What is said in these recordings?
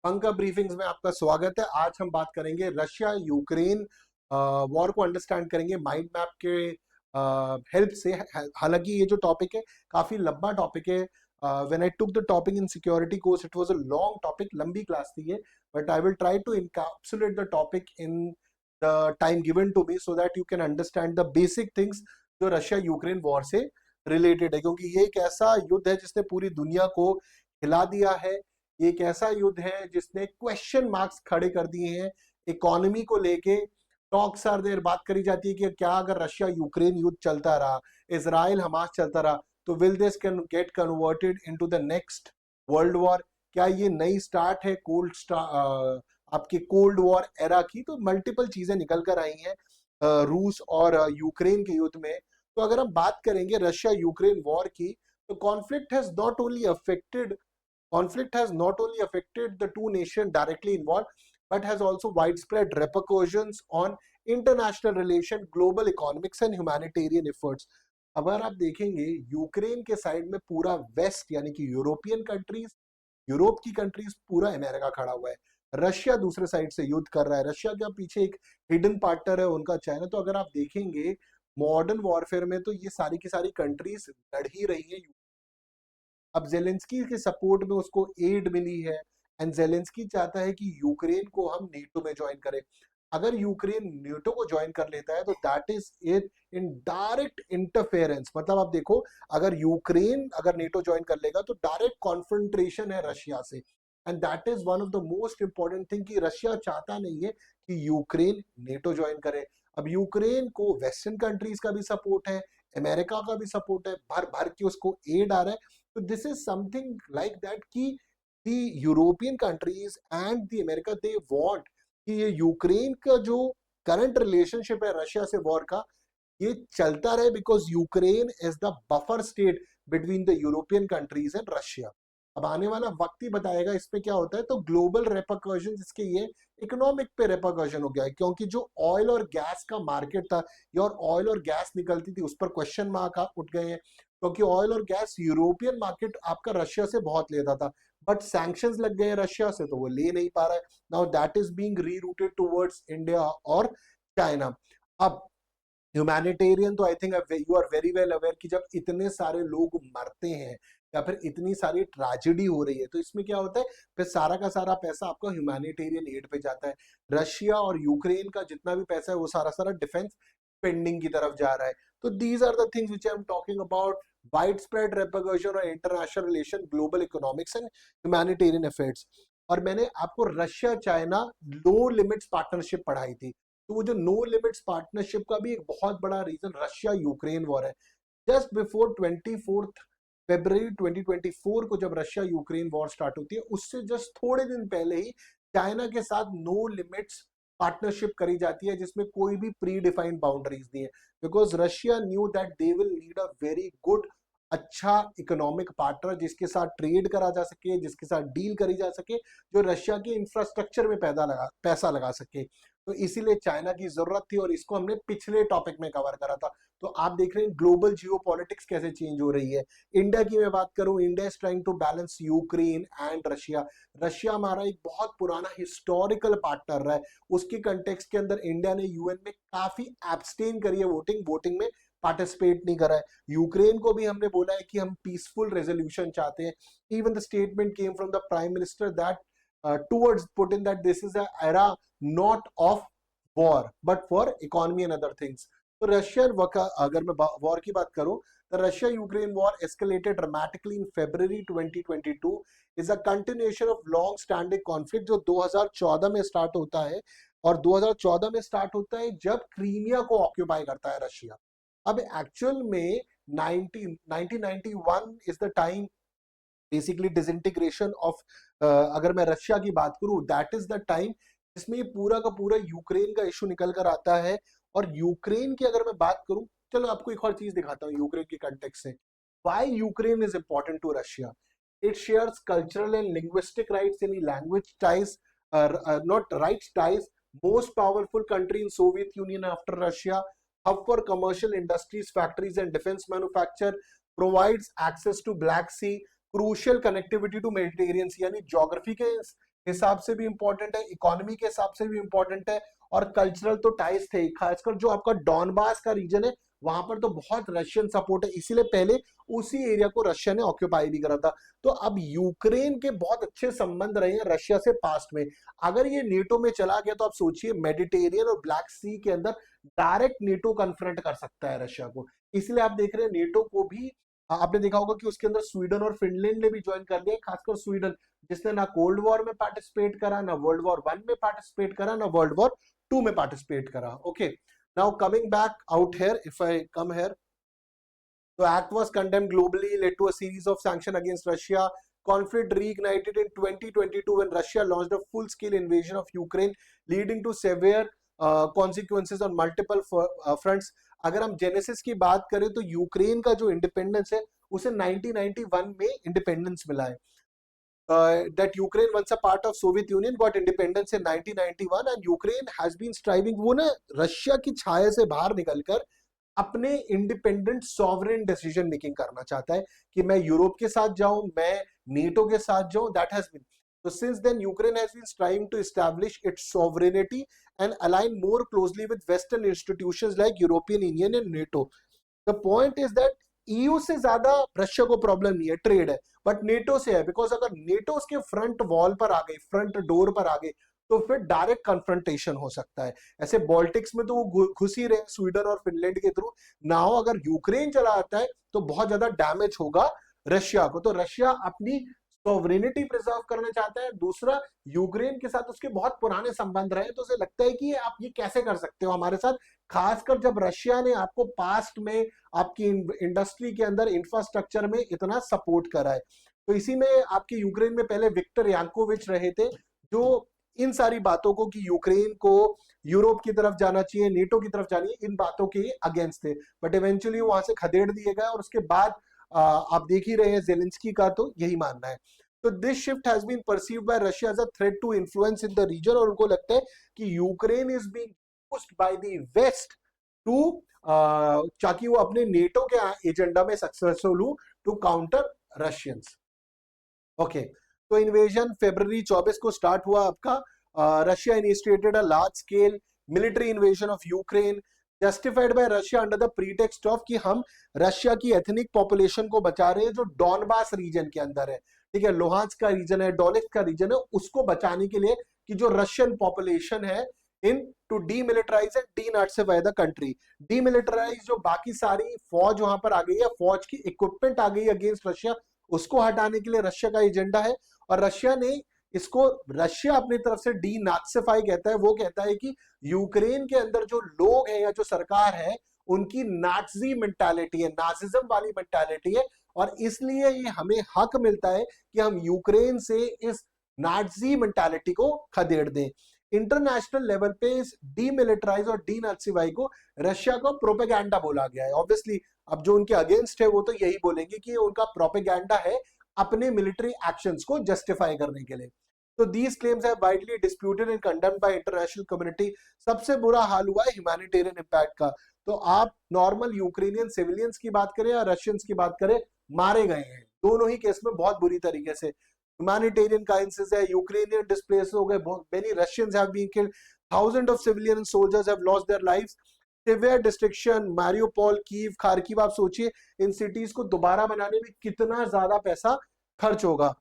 पंका briefings में आपका स्वागत है। आज हम बात करेंगे रशिया यूक्रेन वॉर को अंडरस्टैंड करेंगे माइंड मैप के हेल्प से। हालांकि ये जो टॉपिक है काफी लंबा टॉपिक है। When I took the topic in security course it was a long topic, लंबी क्लास थी ये, but I will try to encapsulate the topic in the time given to me so that you can understand the basic things जो Russia Ukraine war से रिलेटेड है, क्योंकि ये एक ऐसा युद्ध है जिसने पूरी दुनिया को हिला दिया है। ये एक ऐसा युद्ध है जिसने क्वेश्चन मार्क्स खड़े कर दिए हैं इकोनॉमी को लेके। टॉक्स आर देयर, बात करी जाती है कि क्या अगर रशिया यूक्रेन युद्ध चलता रहा, इजराइल हमास चलता रहा, तो will this can get converted into the next world war? क्या ये नई स्टार्ट है आपके कोल्ड वॉर एरा की? तो मल्टीपल चीजें निकल कर आई हैं रूस और यूक्रेन के युद्ध में। तो अगर हम बात करेंगे रशिया यूक्रेन वॉर की, तो conflict has not only affected the two nations directly involved, but has also widespread repercussions on international relation, global economics and humanitarian efforts. अगर आप देखेंगे यूक्रेन के साइड में पूरा वेस्ट यानी कि यूरोपियन कंट्रीज, यूरोप की कंट्रीज, पूरा अमेरिका खड़ा हुआ है। रशिया दूसरे साइड से युद्ध कर रहा है। रशिया के पीछे एक हिडन पार्टनर है उनका चाइना। तो अगर आप देखेंगे मॉडर्न वॉरफेयर में तो ये सारी की सारी कंट्रीज लड़ ही रही है। अब जेलेंस्की के सपोर्ट में उसको एड मिली है एंड जेलेंस्की चाहता है कि यूक्रेन को हम नेटो में ज्वाइन करें। अगर यूक्रेन नेटो को ज्वाइन कर लेता है तो that is it in direct interference. मतलब आप देखो, अगर नेटो ज्वाइन कर लेगा तो डायरेक्ट कॉन्फ्रंट्रेशन है रशिया से। And that is one of the most important thing कि रशिया चाहता नहीं है कि यूक्रेन नेटो ज्वाइन करे। अब यूक्रेन को वेस्टर्न कंट्रीज का भी सपोर्ट है, अमेरिका का भी सपोर्ट है, भर भर के उसको एड आ रहा है। तो this is something like that कि the European countries and the America they want कि ये यूक्रेन का जो करंट रिलेशनशिप है रशिया से वॉर का, ये चलता रहे, because Ukraine is the buffer state between the European countries and Russia. अब आने वाला वक्त ही बताएगा इसमें क्या होता है। तो ग्लोबल रेपरकशन इसके ये इकोनॉमिक पे रेपरकशन हो गया है, क्योंकि जो ऑयल और गैस का मार्केट था या और ऑयल और गैस निकलती थी उस पर क्वेश्चन मार्क उठ गए हैं, क्योंकि ऑयल और गैस यूरोपियन मार्केट आपका रशिया से बहुत लेता था, बट सैंक्शंस लग गए रशिया से तो वो ले नहीं पा रहा है। Now that is being rerouted towards India और चाइना। अब ह्यूमैनिटेरियन तो I think you are very well aware कि जब इतने सारे लोग मरते हैं या फिर इतनी सारी ट्रेजेडी हो रही है तो इसमें क्या होता है, फिर सारा का सारा पैसा आपका ह्यूमैनिटेरियन एड पे जाता है। रशिया और यूक्रेन का जितना भी पैसा है वो सारा सारा डिफेंस स्पेंडिंग की तरफ जा रहा है। तो these are the things which I am talking about, widespread repercussion और international relation, global economics and humanitarian affairs. और मैंने आपको Russia China no limits partnership पढ़ाई थी। तो वो जो नो लिमिट्स पार्टनरशिप का भी एक बहुत बड़ा रीजन रशिया यूक्रेन वॉर है। जस्ट बिफोर 24 फरवरी 2024 को जब रशिया यूक्रेन वॉर स्टार्ट होती है, उससे जस्ट थोड़े दिन पहले ही चाइना के साथ नो लिमिट्स पार्टनरशिप करी जाती है, जिसमें कोई भी प्री डिफाइंड बाउंड्रीज नहीं है, because Russia knew that they will need a very good, अच्छा इकोनॉमिक पार्टनर जिसके साथ ट्रेड करा जा सके, जिसके साथ डील करी जा सके, जो रशिया के इंफ्रास्ट्रक्चर में पैसा लगा सके। तो इसीलिए चाइना की जरूरत थी और इसको हमने पिछले टॉपिक में कवर करा था। तो आप देख रहे हैं ग्लोबल जियोपॉलिटिक्स कैसे चेंज हो रही है। इंडिया की मैं बात करूं, India is trying to balance Ukraine and Russia. Russia हमारा एक बहुत पुराना हिस्टोरिकल पार्टनर रहा है, उसके कंटेक्स्ट के अंदर इंडिया ने यूएन में काफी एब्सटेन करी है, वोटिंग में पार्टिसिपेट नहीं करा है। यूक्रेन को भी हमने बोला है कि हम पीसफुल रेजोल्यूशन चाहते हैं। Even the statement came from the prime minister that towards Putin that this is an era not of war but for economy and other things. तो रशियन अगर मैं वॉर की बात करूं, तो Russia Ukraine war escalated dramatically in February 2022 is a continuation of long standing conflict जो 2014 में start होता है, और 2014 में स्टार्ट होता है जब क्रीमिया को ऑक्यूपाई करता है रशिया। अब एक्चुअल में 1991 is the time basically disintegration of, अगर मैं रशिया की बात करूं, दैट इज द टाइम जिसमें ये पूरा का पूरा यूक्रेन का इशू निकल कर आता है। और यूक्रेन की अगर मैं बात करूं, चलो आपको एक और चीज दिखाता हूं यूक्रेन के कंटेक्स्ट से। Why Ukraine is important to Russia? It shares cultural and linguistic rights in language ties, not rights ties, most powerful country in Soviet Union after Russia, hub for commercial industries, factories and defense manufacture, provides access to Black Sea, crucial connectivity to Mediterranean Sea, यानी geography के हिसाब से भी important है, economy के हिसाब से भी इंपॉर्टेंट है, और कल्चरल तो टाइज थे। खासकर जो आपका डॉनबास का रीजन है वहां पर तो बहुत रशियन सपोर्ट है, इसीलिए पहले उसी एरिया को रशिया ने ऑक्यूपाई भी करा था। तो अब यूक्रेन के बहुत अच्छे संबंध रहे हैं रशिया से पास्ट में। अगर ये नेटो में चला गया तो आप सोचिए मेडिटेरियन और ब्लैक सी के अंदर डायरेक्ट नेटो कन्फ्रंट कर सकता है रशिया को। इसलिए आप देख रहे हैं नेटो को भी आपने देखा होगा कि उसके अंदर स्वीडन और फिनलैंड ने भी ज्वाइन कर लिया, खासकर स्वीडन जिसने ना कोल्ड वॉर में पार्टिसिपेट करा, ना वर्ल्ड वॉर वन में पार्टिसिपेट करा, ना वर्ल्ड वॉर टू में पार्टिसिपेट करा। Okay, now coming back out here, if I come here, the act was condemned globally, led to a series of sanctions against Russia. Conflict reignited in 2022 when Russia launched a full-scale invasion of Ukraine, leading to severe consequences on multiple fronts. अगर हम genesis की बात करें तो Ukraine का जो independence है उसे 1991 में इंडिपेंडेंस मिला है। That Ukraine, once a part of Soviet Union, got independence in 1991 and Ukraine has been striving, वो ना रशिया की छाया से बाहर निकलकर अपने इंडिपेंडेंट सॉवरेन डिसीजन मेकिंग करना चाहता है कि मैं यूरोप के साथ जाऊं, मैं नेटो के साथ जाऊं। That has been, so since then Ukraine has been striving to establish its sovereignty and align more closely with western institutions like European Union and NATO. The point is that EU से ज्यादा Russia को problem नहीं है, trade है, but NATO से है। Because अगर NATO उसके फ्रंट वॉल पर आ गई, फ्रंट डोर पर आ गई, तो फिर डायरेक्ट कन्फ्रंटेशन हो सकता है। ऐसे बॉल्टिक्स में तो वो घुस ही रहे स्वीडन और फिनलैंड के थ्रू। नाउ अगर यूक्रेन चला आता है तो बहुत ज्यादा डैमेज होगा रशिया को। तो रशिया अपनी सोवरेनिटी प्रिजर्व करना चाहता है। दूसरा, यूक्रेन के साथ उसके बहुत पुराने संबंध रहे, तो उसे लगता है कि आप ये कैसे कर सकते हो हमारे साथ, खासकर जब रशिया ने आपको पास्ट में आपकी इंडस्ट्री के अंदर, इंफ्रास्ट्रक्चर में इतना सपोर्ट करा है। तो इसी में आपके यूक्रेन में पहले विक्टर यांकोविच रहे थे, जो इन सारी बातों को कि यूक्रेन को यूरोप की तरफ जाना चाहिए, नेटो की तरफ जानी है, इन बातों के अगेंस्ट थे। बट इवेंचुअली वहां से खदेड़ दिए गए और उसके बाद आप देख ही रहे हैं जेलेंस्की का तो यही मानना है। तो this shift has been perceived by Russia as a threat to influence in the region, और उनको लगता है कि Ukraine is being used by the west to, ताकि वो अपने नेटो के एजेंडा में सक्सेसफुल हो टू काउंटर रशियंस। ओके, तो इन्वेजन फरवरी 24 को स्टार्ट हुआ आपका। Russia initiated a large scale military invasion of Ukraine, justified by Russia under the pretext of कि हम रशिया की एथनिक पॉपुलेशन को बचा रहे हैं जो डॉनबास रीजन के अंदर है। ठीक है, लोहांस्क का रीजन है, डोनेट्स्क का रीजन है, उसको बचाने के लिए कि जो रशियन पॉपुलेशन है, in to demilitarise and denazify the country. Demilitarise, जो बाकी सारी फौज वहां पर आ गई है, फौज की इक्विपमेंट आ गई है अगेंस्ट रशिया, उसको हटाने के लिए रशिया का एजेंडा है। और रशिया ने इसको, रशिया अपनी तरफ से डीनाज़िफाई कहता है। वो कहता है कि यूक्रेन के अंदर जो लोग हैं या जो सरकार है उनकी नाजी मेंटालिटी है, नाजिज्म वाली मेंटालिटी है, और इसलिए ये हमें हक मिलता है कि हम यूक्रेन से इस नाजी मेंटालिटी को खदेड़ दें। इंटरनेशनल लेवल पे इस डीमिलिटराइज और डीनाज़िफाई को रशिया का प्रोपेगेंडा बोला गया है। ऑब्वियसली अब जो उनके अगेंस्ट है वो तो यही बोलेंगे कि उनका प्रोपेगेंडा है अपने मिलिट्री एक्शंस को जस्टिफाई करने के लिए। तो these claims have widely disputed and condemned bye international community. सबसे बुरा हाल हुआ है ह्यूमैनिटेरियन इंपैक्ट का। तो आप नॉर्मल यूक्रेनियन सिविलियंस की बात करें या रशियंस की बात करें, मारे गए हैं दोनों ही केस में बहुत बुरी तरीके से। ह्यूमैनिटेरियन क्राइसिस है, यूक्रेनियन डिस्प्लेस हो गए, many Russians have been killed, thousand of civilian soldiers have lost their lives, severe destruction, Mariupol, Kyiv, Kharkiv. आप सोचिए इन सिटीज को दोबारा बनाने में कितना ज्यादा पैसा खर्च होगा।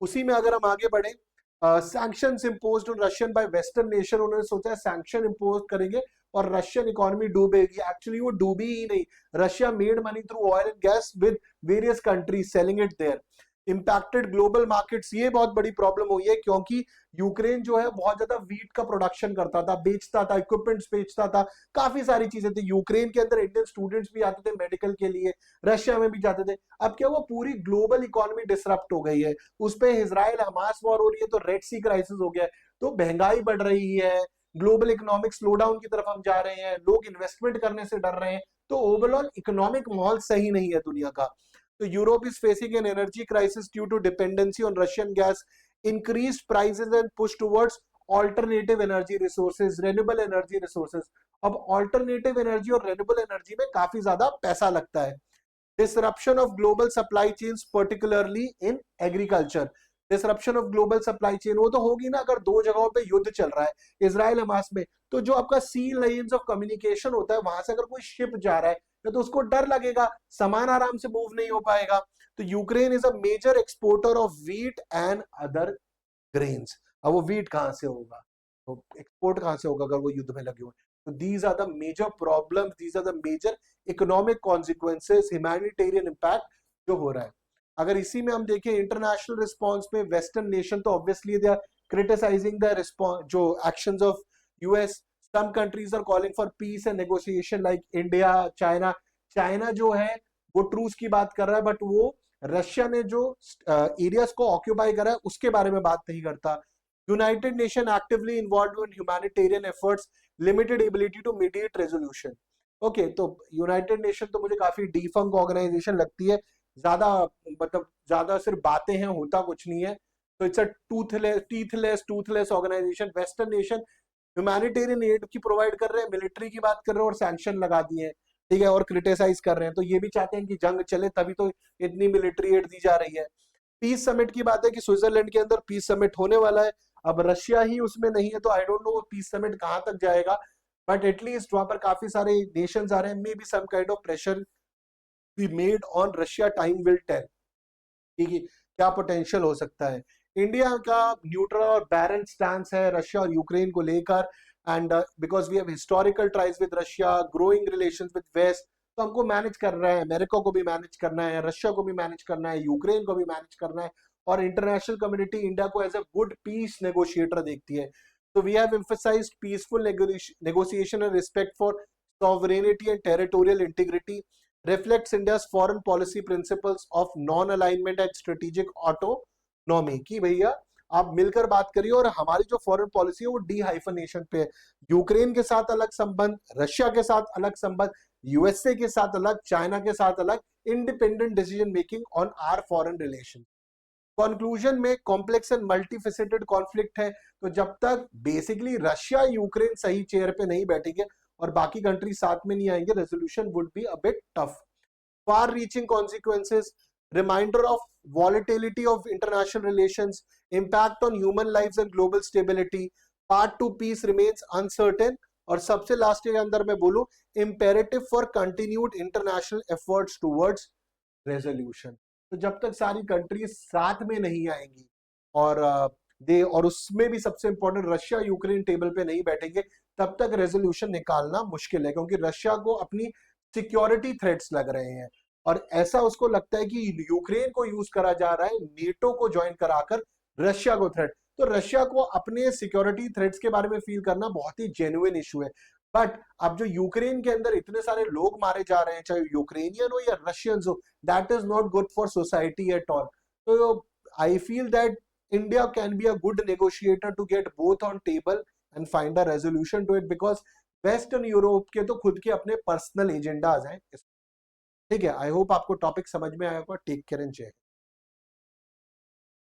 उसी में अगर हम आगे बढ़े, sanctions imposed on Russian bye western nation. उन्होंने सोचा है सैंक्शन इम्पोज करेंगे और रशियन इकोनॉमी डूबेगी। एक्चुअली वो डूबी ही नहीं, Russia made money through oil and gas with various countries selling it there. Impacted global markets, ये बहुत बड़ी प्रॉब्लम हुई है क्योंकि यूक्रेन जो है बहुत ज्यादा वीट का प्रोडक्शन करता था, बेचता था, इक्विपमेंट्स बेचता था, काफी सारी चीजें थी। यूक्रेन के अंदर इंडियन स्टूडेंट्स भी आते थे मेडिकल के लिए, रशिया में भी जाते थे। अब क्या हुआ, पूरी ग्लोबल इकोनॉमी डिसरप्ट हो गई है, उस पर इजराइल हमास वॉर हो रही है, तो रेड सी क्राइसिस हो गया है, तो महंगाई बढ़ रही है, ग्लोबल इकोनॉमिक स्लोडाउन की तरफ हम जा रहे हैं, लोग इन्वेस्टमेंट करने से डर रहे हैं। तो ओवरऑल इकोनॉमिक माहौल सही नहीं है दुनिया का। So Europe is facing an energy crisis due to dependency on Russian gas, increased prices and push towards alternative energy resources, renewable energy resources. अब alternative energy और renewable energy में काफी ज्यादा पैसा लगता है। Disruption of global supply chains, particularly in agriculture. Disruption of global supply chain, वो तो होगी ना अगर दो जगहों पे युद्ध चल रहा है इजराइल हमास में, तो जो आपका सी लाइंस ऑफ कम्युनिकेशन होता है वहां से अगर कोई शिप जा रहा है तो उसको डर लगेगा, सामान आराम से मूव नहीं हो पाएगा। तो Ukraine is a major exporter of wheat and other grains. अब वो व्हीट कहाँ से होगा, तो एक्सपोर्ट कहाँ से होगा अगर वो युद्ध में लगे हुए। तो these are the major problem, these are the major economic consequences, humanitarian impact जो हो रहा है। अगर इसी में हम देखें इंटरनेशनल रिस्पॉन्स में, वेस्टर्न नेशन तो obviously they are criticising the response, जो actions of US. Some countries are calling for peace and negotiation like India, China. China जो है वो ट्रूस की बात कर रहा है, बट वो रशिया ने जो एरियाज को ऑक्यूपाई करा है उसके बारे में बात नहीं करता। United Nation actively involve in humanitarian efforts, limited ability to mediate resolution. Okay, तो यूनाइटेड नेशन तो मुझे काफी डिफंक्ट ऑर्गेनाइजेशन लगती है, ज्यादा मतलब ज्यादा सिर्फ बातें हैं, होता कुछ नहीं है। तो it's a toothless organisation. Western nation humanitarian aid की प्रोवाइड कर रहे हैं, मिलिट्री की बात कर रहे हैं और सैंक्शन लगा दिए हैं, ठीक है, और क्रिटिसाइज कर रहे हैं। तो ये भी चाहते हैं कि जंग चले, तभी तो इतनी मिलिट्री एड दी जा रही है। पीस समिट की बात है कि स्विट्जरलैंड के अंदर पीस समिट होने वाला है, अब रशिया ही उसमें नहीं है, तो I don't know peace summit कहां तक जाएगा, बट एटलीस्ट वहां पर काफी सारे नेशंस आ रहे हैं। May be some kind of pressure be made on Russia, time will tell कि क्या पोटेंशियल हो सकता है। इंडिया का न्यूट्रल और बैरन स्टैंस है रशिया और यूक्रेन को लेकर, and because we have historical ties with Russia, growing relations with west, तो हमको मैनेज कर रहा है, अमेरिका को भी मैनेज करना है, रशिया को भी मैनेज करना है, यूक्रेन को भी मैनेज करना है, और इंटरनेशनल कम्युनिटी इंडिया को as a good peace negotiator देखती है। तो we have emphasised peaceful negotiation and respect for sovereignty and territorial integrity, reflects India's foreign policy principles of non-alignment and strategic autonomy। कि भैया आप मिलकर बात करिए, और हमारी जो फॉरेन पॉलिसी है वो डी हाइफनेशन पे है। यूक्रेन के साथ अलग संबंध, रशिया के साथ अलग संबंध, यूएसए के साथ अलग, चाइना के साथ अलग, independent decision making on our foreign relation. Conclusion में कॉम्प्लेक्स एंड मल्टीफेसेटेड कॉन्फ्लिक्ट है, तो जब तक बेसिकली रशिया यूक्रेन सही चेयर पे नहीं बैठेंगे और बाकी कंट्री साथ में नहीं आएंगे, resolution would be a bit tough. Far reaching consequences, reminder of volatility of international relations, impact on human lives and global stability, path to peace remains uncertain, और सबसे लास्ट के अंदर मैं बोलूं, imperative for continued international efforts towards resolution. तो जब तक सारी कंट्रीज साथ में नहीं आएंगी और और उसमें भी सबसे इंपॉर्टेंट रशिया यूक्रेन टेबल पे नहीं बैठेंगे, तब तक रेजोल्यूशन निकालना मुश्किल है, क्योंकि रशिया को अपनी सिक्योरिटी थ्रेट्स लग रहे हैं, और ऐसा उसको लगता है कि यूक्रेन को यूज करा जा रहा है नेटो को ज्वाइन कराकर रशिया को थ्रेट। तो रशिया को अपने सिक्योरिटी थ्रेट्स के बारे में फील करना बहुत ही जेन्युइन इशू है। बट अब जो यूक्रेन के अंदर इतने सारे लोग मारे जा रहे हैं, चाहे यूक्रेनियन हो या रशियंस हो, that is not good for society at all. तो I feel that India can be a good negotiator to get both on table and find a resolution to it, because western Europe के तो खुद के अपने personal agendas हैं। ठीक है, I hope आपको टॉपिक समझ में आया होगा। टेक केयर एंड जय।